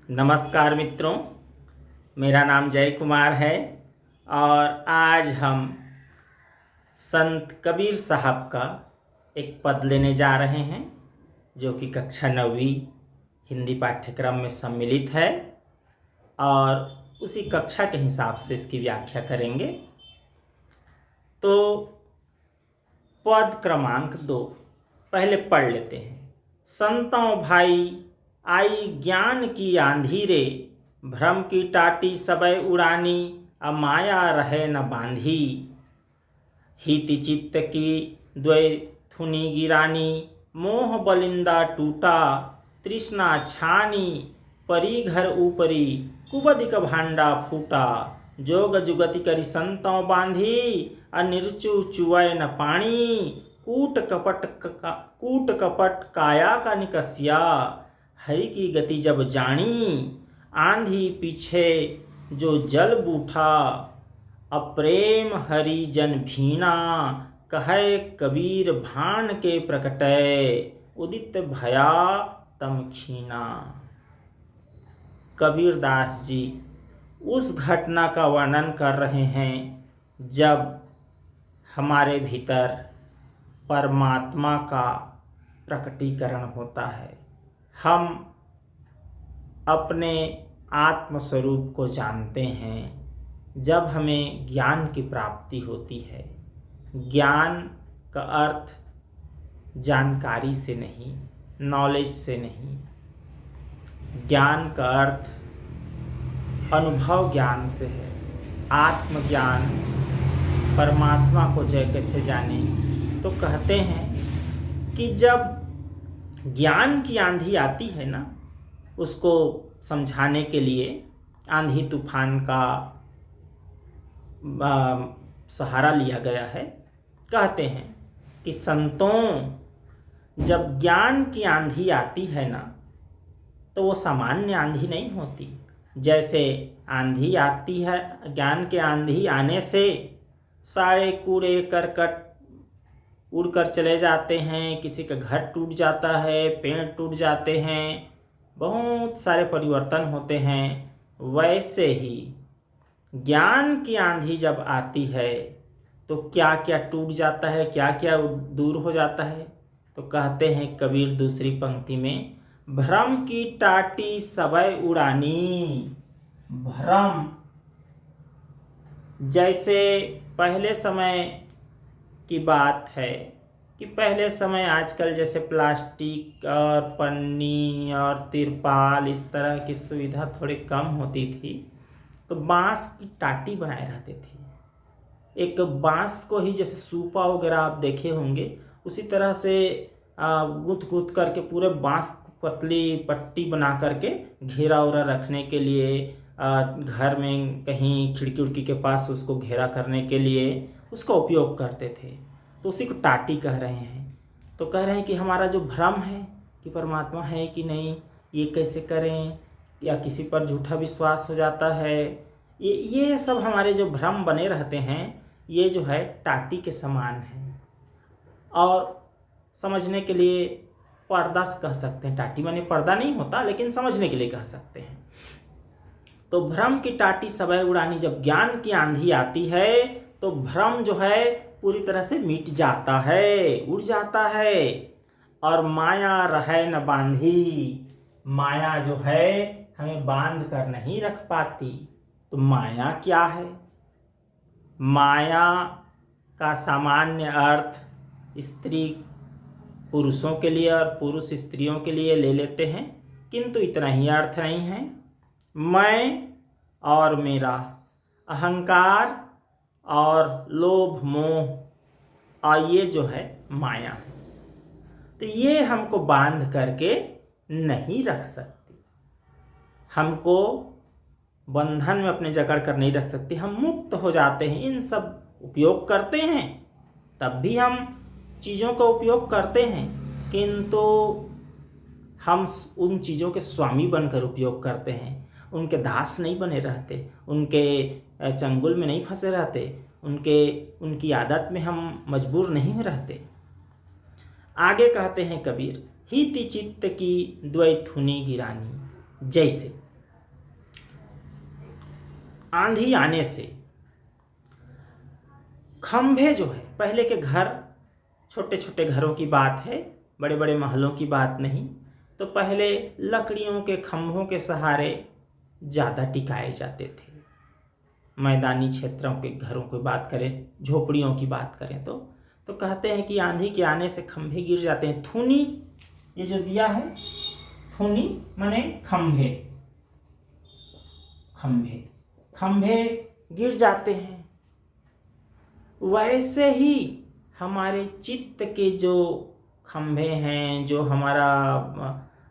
नमस्कार मित्रों, मेरा नाम जय कुमार है और आज हम संत कबीर साहब का एक पद लेने जा रहे हैं जो कि कक्षा 9वीं हिंदी पाठ्यक्रम में सम्मिलित है और उसी कक्षा के हिसाब से इसकी व्याख्या करेंगे। तो पद क्रमांक 2 पहले पढ़ लेते हैं। संतों भाई आई ज्ञान की आंधी रे, भ्रम की टाटी सबय उड़ानी, अमाया रहे न बांधी। हिति चित्त की द्वै थुनी गिरानी, मोह बलिंदा टूटा, तृष्णा छानी, परी घर ऊपरी, कुबदिक भांडा फूटा। जोग जुगति करी संतों बांधी, अनिर्चु चुवै न पानी, कूट कपट काया का निकसिया। हरि की गति जब जानी, आंधी पीछे जो जल बूठा, अप्रेम हरि जन भीना, कहे कबीर भान के प्रकटय, उदित भया तम खीना। कबीर दास जी उस घटना का वर्णन कर रहे हैं जब हमारे भीतर परमात्मा का प्रकटीकरण होता है, हम अपने आत्मस्वरूप को जानते हैं। जब हमें ज्ञान की प्राप्ति होती है, ज्ञान का अर्थ जानकारी से नहीं, नॉलेज से नहीं, ज्ञान का अर्थ अनुभव ज्ञान से है। आत्मज्ञान, परमात्मा को कैसे जाने, तो कहते हैं कि जब ज्ञान की आंधी आती है ना, उसको समझाने के लिए आंधी तूफान का सहारा लिया गया है। कहते हैं कि संतों जब ज्ञान की आंधी आती है ना, तो वो सामान्य आंधी नहीं होती। जैसे आंधी आती है, ज्ञान के आंधी आने से सारे कूड़े करकट उड़कर चले जाते हैं, किसी का घर टूट जाता है, पेड़ टूट जाते हैं, बहुत सारे परिवर्तन होते हैं। वैसे ही ज्ञान की आंधी जब आती है तो क्या क्या टूट जाता है, क्या क्या दूर हो जाता है। तो कहते हैं कबीर दूसरी पंक्ति में, भ्रम की टाटी सबय उड़ानी। भ्रम, जैसे पहले समय की बात है कि पहले समय आजकल जैसे प्लास्टिक और पन्नी और तिरपाल इस तरह की सुविधा थोड़ी कम होती थी, तो बांस की टाटी बनाए रहते थे। एक बांस को ही जैसे सूपा वगैरह आप देखे होंगे, उसी तरह से गुथ करके पूरे बांस पतली पट्टी बना करके घेरा उरा रखने के लिए, घर में कहीं खिड़की उड़की के पास उसको घेरा करने के लिए उसका उपयोग करते थे। तो उसी को टाटी कह रहे हैं। तो कह रहे हैं कि हमारा जो भ्रम है कि परमात्मा है कि नहीं, ये कैसे करें, या किसी पर झूठा विश्वास हो जाता है, ये सब हमारे जो भ्रम बने रहते हैं, ये जो है टाटी के समान है। और समझने के लिए पर्दा कह सकते हैं। टाटी माने पर्दा नहीं होता, लेकिन समझने के लिए कह सकते हैं। तो भ्रम की टाटी सबय उड़ानी, जब ज्ञान की आंधी आती है तो भ्रम जो है पूरी तरह से मिट जाता है, उड़ जाता है। और माया रहे न बांधी, माया जो है हमें बांध कर नहीं रख पाती। तो माया क्या है? माया का सामान्य अर्थ स्त्री पुरुषों के लिए और पुरुष स्त्रियों के लिए ले लेते हैं, किंतु इतना ही अर्थ नहीं है। मैं और मेरा, अहंकार और लोभ मोह, और ये जो है माया है। तो ये हमको बांध करके नहीं रख सकती, हमको बंधन में अपने जकड़ कर नहीं रख सकती। हम मुक्त हो जाते हैं, इन सब उपयोग करते हैं, तब भी हम चीज़ों का उपयोग करते हैं, किंतु हम उन चीज़ों के स्वामी बनकर उपयोग करते हैं। उनके दास नहीं बने रहते, उनके चंगुल में नहीं फंसे रहते, उनकी आदत में हम मजबूर नहीं रहते। आगे कहते हैं कबीर, हिति चित्त की द्वैथुनी गिरानी। जैसे आंधी आने से खंभे जो है, पहले के घर छोटे छोटे घरों की बात है, बड़े बड़े महलों की बात नहीं, तो पहले लकड़ियों के खंभों के सहारे ज़्यादा टिकाए जाते थे। मैदानी क्षेत्रों के घरों की बात करें, झोपड़ियों की बात करें तो कहते हैं कि आंधी के आने से खंभे गिर जाते हैं। थूनी, ये जो दिया है थूनी माने खंभे, खंभे खंभे गिर जाते हैं। वैसे ही हमारे चित्त के जो खंभे हैं, जो हमारा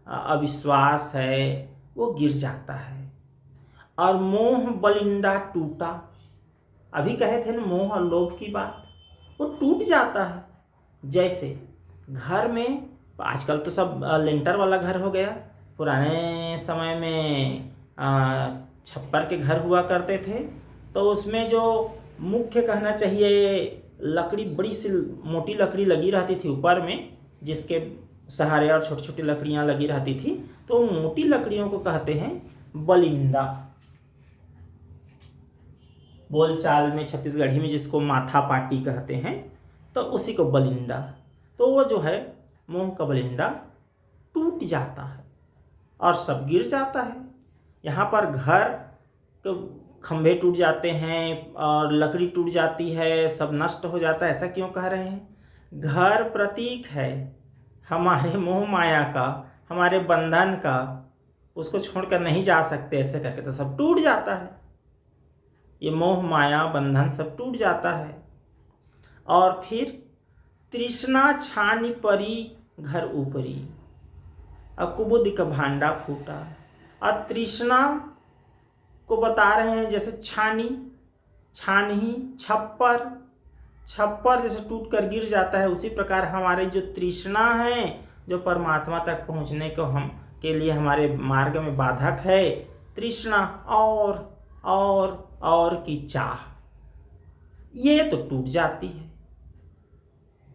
अविश्वास है, वो गिर जाता है। और मोह बलिंदा टूटा, अभी कहे थे ना मोह और लोभ की बात, वो टूट जाता है। जैसे घर में आजकल तो सब लिंटर वाला घर हो गया, पुराने समय में छप्पर के घर हुआ करते थे, तो उसमें जो मुख्य कहना चाहिए लकड़ी, बड़ी सी मोटी लकड़ी लगी रहती थी ऊपर में, जिसके सहारे और छोटी छोटी लकड़ियां लगी रहती थी, तो मोटी लकड़ियों को कहते हैं बलिंदा। बोलचाल में छत्तीसगढ़ी में जिसको माथा पाटी कहते हैं, तो उसी को बलिंदा। तो वो जो है मोह का बलिंदा टूट जाता है और सब गिर जाता है। यहाँ पर घर के खंभे टूट जाते हैं और लकड़ी टूट जाती है, सब नष्ट हो जाता है, ऐसा क्यों कह रहे हैं? घर प्रतीक है हमारे मोह माया का, हमारे बंधन का, उसको छोड़कर नहीं जा सकते, ऐसे करके तो सब टूट जाता है। ये मोह माया बंधन सब टूट जाता है। और फिर तृष्णा छानी परी घर ऊपरी, अब कुबुद का भांडा फूटा। और तृष्णा को बता रहे हैं, जैसे छानी, छानही, छप्पर, छप्पर जैसे टूट कर गिर जाता है, उसी प्रकार हमारे जो तृष्णा है, जो परमात्मा तक पहुंचने को हम के लिए हमारे मार्ग में बाधक है, तृष्णा और की चाह, ये तो टूट जाती है।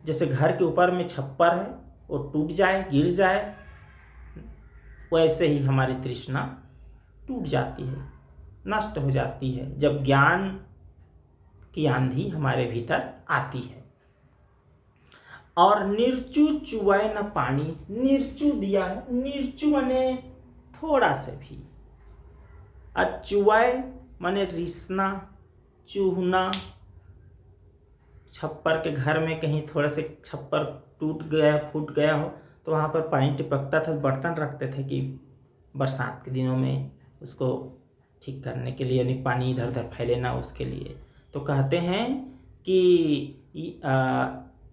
जैसे घर के ऊपर में छप्पर है, वो टूट जाए, गिर जाए, वैसे ही हमारी तृष्णा टूट जाती है, नष्ट हो जाती है, जब ज्ञान की आंधी हमारे भीतर आती है। और निर्चु चुआए न पानी, निर्चु दिया है, निर्चु माने थोड़ा से भी, और चुआए माने रिसना, चूहना। छप्पर के घर में कहीं थोड़ा से छप्पर टूट गया, फूट गया हो, तो वहाँ पर पानी टपकता था, बर्तन रखते थे कि बरसात के दिनों में उसको ठीक करने के लिए, यानी पानी इधर उधर फैले ना, उसके लिए। तो कहते हैं कि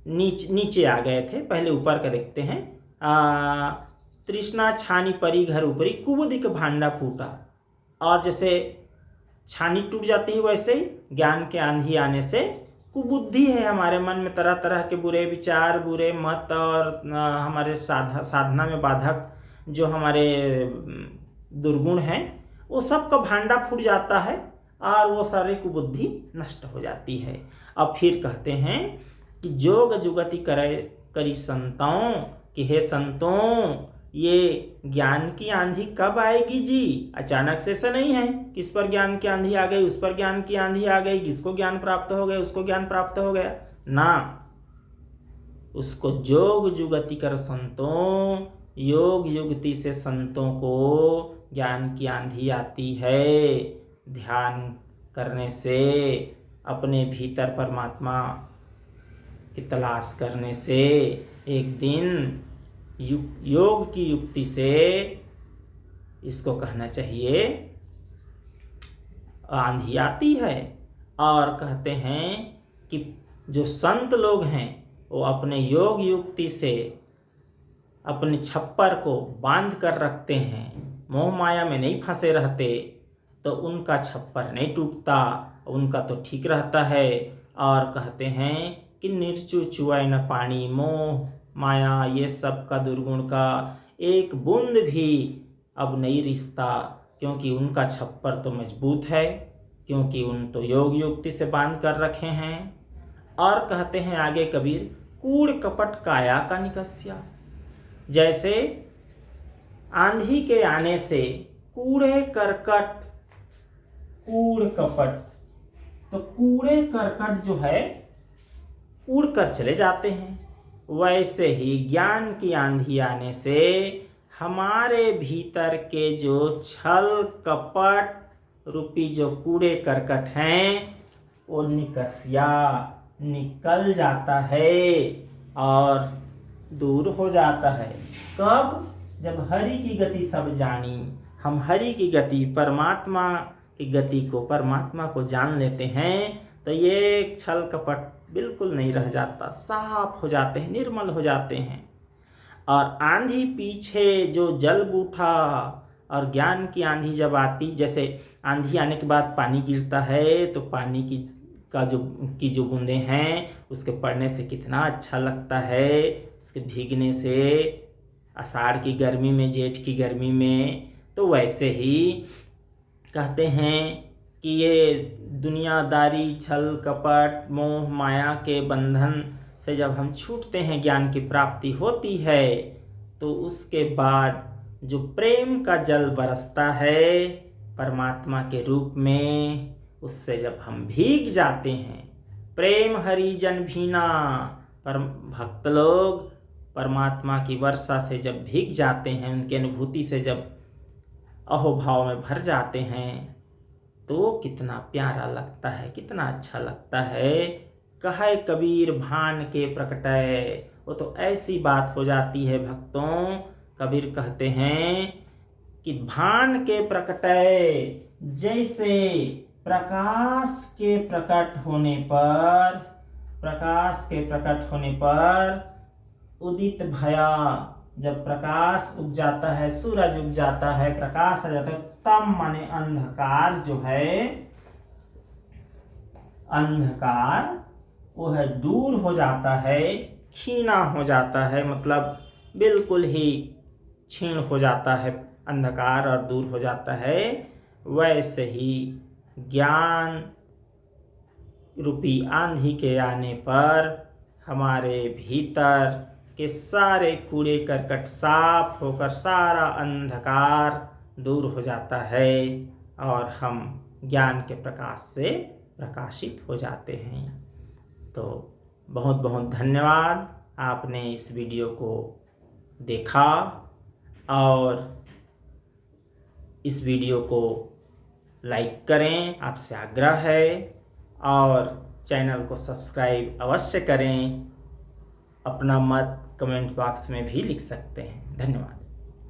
नीचे आ गए थे, पहले ऊपर का देखते हैं। तृष्णा छानी परी घर ऊपरी, कुबुदिक भांडा फूटा। और जैसे छानी टूट जाती है, वैसे ही ज्ञान के आंधी आने से कुबुद्धि है हमारे मन में, तरह तरह के बुरे विचार, बुरे मत और हमारे साधना में बाधक जो हमारे दुर्गुण हैं, वो सब का भांडा फूट जाता है और वो सारी कुबुद्धि नष्ट हो जाती है। अब फिर कहते हैं कि जोग जुगति करी संतों, कि हे संतों, ये ज्ञान की आंधी कब आएगी जी? अचानक से ऐसा नहीं है कि इस पर ज्ञान की आंधी आ गई, उस पर ज्ञान की आंधी आ गई, किसको ज्ञान प्राप्त हो गया, उसको ज्ञान प्राप्त हो गया ना। उसको जोग जुगति कर संतों, योग युक्ति से संतों को ज्ञान की आंधी आती है। ध्यान करने से, अपने भीतर परमात्मा की तलाश करने से, एक दिन योग की युक्ति से, इसको कहना चाहिए, आंधी आती है। और कहते हैं कि जो संत लोग हैं, वो अपने योग युक्ति से अपने छप्पर को बांध कर रखते हैं, मोह माया में नहीं फंसे रहते, तो उनका छप्पर नहीं टूटता, उनका तो ठीक रहता है। और कहते हैं कि निर्चु चुआए न पानी, मोह माया ये सब का, दुर्गुण का एक बूंद भी अब नहीं रिश्ता, क्योंकि उनका छप्पर तो मजबूत है, क्योंकि उन तो योग युक्ति से बांध कर रखे हैं। और कहते हैं आगे कबीर, कूड़ कपट काया का निकस्या। जैसे आंधी के आने से कूड़े करकट कूड़ कपट। तो कूड़े करकट जो है उड़कर चले जाते हैं। वैसे ही ज्ञान की आंधी आने से हमारे भीतर के जो छल कपट रूपी जो कूड़े करकट हैं वो निकल जाता है और दूर हो जाता है। कब? जब हरि की गति सब जानी, हम हरि की गति परमात्मा की गति को परमात्मा को जान लेते हैं तो ये छल कपट बिल्कुल नहीं रह जाता, साफ हो जाते हैं, निर्मल हो जाते हैं। और आंधी पीछे जो जल बूठा और ज्ञान की आंधी जब आती, जैसे आंधी आने के बाद पानी गिरता है तो पानी की जो बूंदें हैं उसके पड़ने से कितना अच्छा लगता है, उसके भीगने से आषाढ़ की गर्मी में, जेठ की गर्मी में। तो वैसे ही कहते हैं कि ये दुनियादारी छल कपट मोह माया के बंधन से जब हम छूटते हैं, ज्ञान की प्राप्ति होती है, तो उसके बाद जो प्रेम का जल बरसता है परमात्मा के रूप में, उससे जब हम भीग जाते हैं, प्रेम हरिजन भीना, पर भक्त लोग परमात्मा की वर्षा से जब भीग जाते हैं, उनकी अनुभूति से जब अहोभाव में भर जाते हैं, तो कितना प्यारा लगता है, कितना अच्छा लगता है। कहे कबीर भान के प्रकटय, वो तो ऐसी बात हो जाती है भक्तों। कबीर कहते हैं कि भान के प्रकटय, जैसे प्रकाश के प्रकट होने पर उदित भया, जब प्रकाश उग जाता है, सूरज उग जाता है, प्रकाश आ जाता है, तब माने अंधकार जो है, अंधकार वो है दूर हो जाता है, क्षीणा हो जाता है, मतलब बिल्कुल ही क्षीण हो जाता है अंधकार और दूर हो जाता है। वैसे ही ज्ञान रूपी आंधी के आने पर हमारे भीतर के सारे कूड़े करकट साफ होकर सारा अंधकार दूर हो जाता है और हम ज्ञान के प्रकाश से प्रकाशित हो जाते हैं। तो बहुत बहुत धन्यवाद, आपने इस वीडियो को देखा और इस वीडियो को लाइक करें, आपसे आग्रह है, और चैनल को सब्सक्राइब अवश्य करें। अपना मत कमेंट बॉक्स में भी लिख सकते हैं। धन्यवाद।